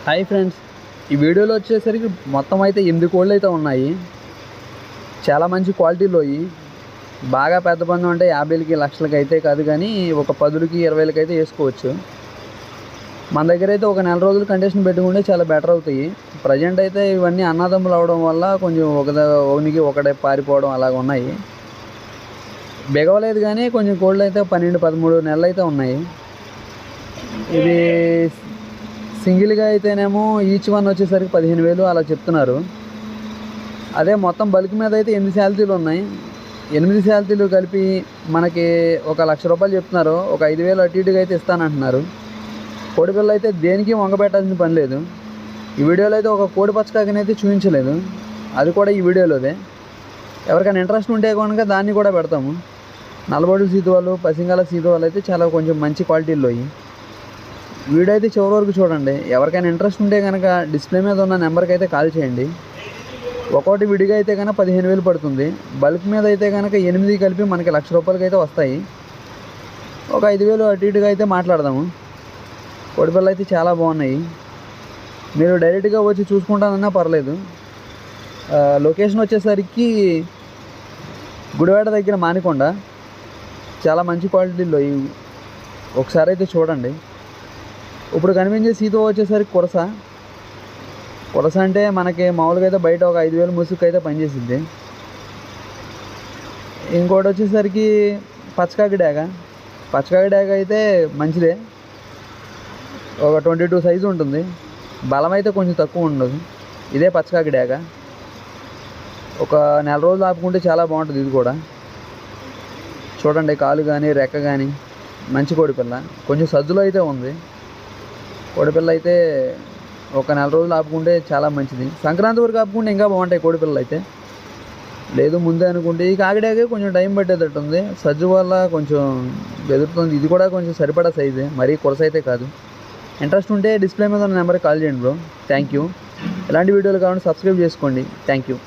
Hi friends, ఈ వీడియోలో వచ్చేసరికి మొత్తం అయితే 8 కోళ్ళు అయితే ఉన్నాయి. చాలా మంచి క్వాలిటీలో బాగా పెద్ద పందెం అంటే 50,000కి లక్షలకి అయితే కాదు, కానీ ఒక 10,000కి 20,000కి అయితే వేసుకోవచ్చు. మన దగ్గర అయితే ఒక నెల రోజులు కండిషన్ పెట్టుకుంటే చాలా బెటర్ అవుతాయి. ప్రజెంట్ అయితే ఇవన్నీ అన్నదమ్ములు అవడం వల్ల కొంచెం ఒకనికి ఒకటే పారిపోవడం అలాగ ఉన్నాయి. బిగవలేదు, కానీ కొంచెం కోళ్ళు అయితే 12-13 నెలలు అయితే ఉన్నాయి. ఇది సింగిల్గా అయితేనేమో ఈచ్ వన్ వచ్చేసరికి 15,000 అలా చెప్తున్నారు. అదే మొత్తం బల్క్ మీద అయితే 8 శాలరీలు ఉన్నాయి. 8 శాలరీలు కలిపి మనకి 1,00,000 రూపాయలు చెప్తున్నారు. ఒక 5,000 అటు ఇటుగా అయితే ఇస్తానంటున్నారు. కోడి పిల్లలు అయితే దేనికి వంగబెట్టాల్సిన పని లేదు. ఈ వీడియోలో అయితే ఒక కోడి పచ్చకాకని అయితే చూపించలేదు, అది కూడా ఈ వీడియోలోదే. ఎవరికైనా ఇంట్రెస్ట్ ఉంటే కనుక దాన్ని కూడా పెడతాము. నల్లబొడ్డు సీతువాళ్ళు, పసింగాల సీతువాళ్ళు అయితే చాలా కొంచెం మంచి క్వాలిటీలో. వీడియో అయితే చివరి వరకు చూడండి. ఎవరికైనా ఇంట్రెస్ట్ ఉంటే కనుక డిస్ప్లే మీద ఉన్న నెంబర్కి అయితే కాల్ చేయండి. ఒక్కోటి విడిగా అయితే కనుక 15,000 పడుతుంది. బల్క్ మీద అయితే కనుక 8 కలిపి మనకి 1,00,000 రూపాయలకి అయితే వస్తాయి. ఒక 5,000 అటు ఇటుగా అయితే మాట్లాడదాము. కోడిపిల్లలు అయితే చాలా బాగున్నాయి. మీరు డైరెక్ట్గా వచ్చి చూసుకుంటానన్నా పర్లేదు. లొకేషన్ వచ్చేసరికి గుడివాడ దగ్గర మానికొండ. చాలా మంచి క్వాలిటీలో ఒకసారి అయితే చూడండి. ఇప్పుడు కనిపించే సీత వచ్చేసరికి కురస అంటే మనకి మామూలుగా అయితే బయట ఒక 5,000 ముసుగు అయితే పనిచేసింది. ఇంకోటి వచ్చేసరికి పచ్చకాకి డాగ అయితే మంచిదే. ఒక 22 సైజు ఉంటుంది. బలం అయితే కొంచెం తక్కువ ఉండదు. ఇదే పచ్చకాకి డాగ. ఒక నెల రోజులు ఆపుకుంటే చాలా బాగుంటుంది. ఇది కూడా చూడండి, కాలు కానీ రెక్క కానీ మంచి కోడిపిల్ల. కొంచెం సజ్జులో అయితే ఉంది. కోడిపిల్ల అయితే ఒక నెల రోజులు ఆపుకుంటే చాలా మంచిది. సంక్రాంతి వరకు ఆపుకుంటే ఇంకా బాగుంటాయి కోడిపిల్లలు అయితే. లేదు ముందే అనుకుంటే ఈ కాకిడాకే కొంచెం టైం పట్టేటట్టు ఉంది. సజ్జు వల్ల కొంచెం బెదురుతుంది. ఇది కూడా కొంచెం సరిపడా సైజే, మరీ కొరస అయితే కాదు. ఇంట్రెస్ట్ ఉంటే డిస్ప్లే మీద ఉన్న నెంబర్కి కాల్ చేయండి బ్రో. Thank you. ఇలాంటి వీడియోలు కావాలంటే సబ్స్క్రైబ్ చేసుకోండి. Thank you.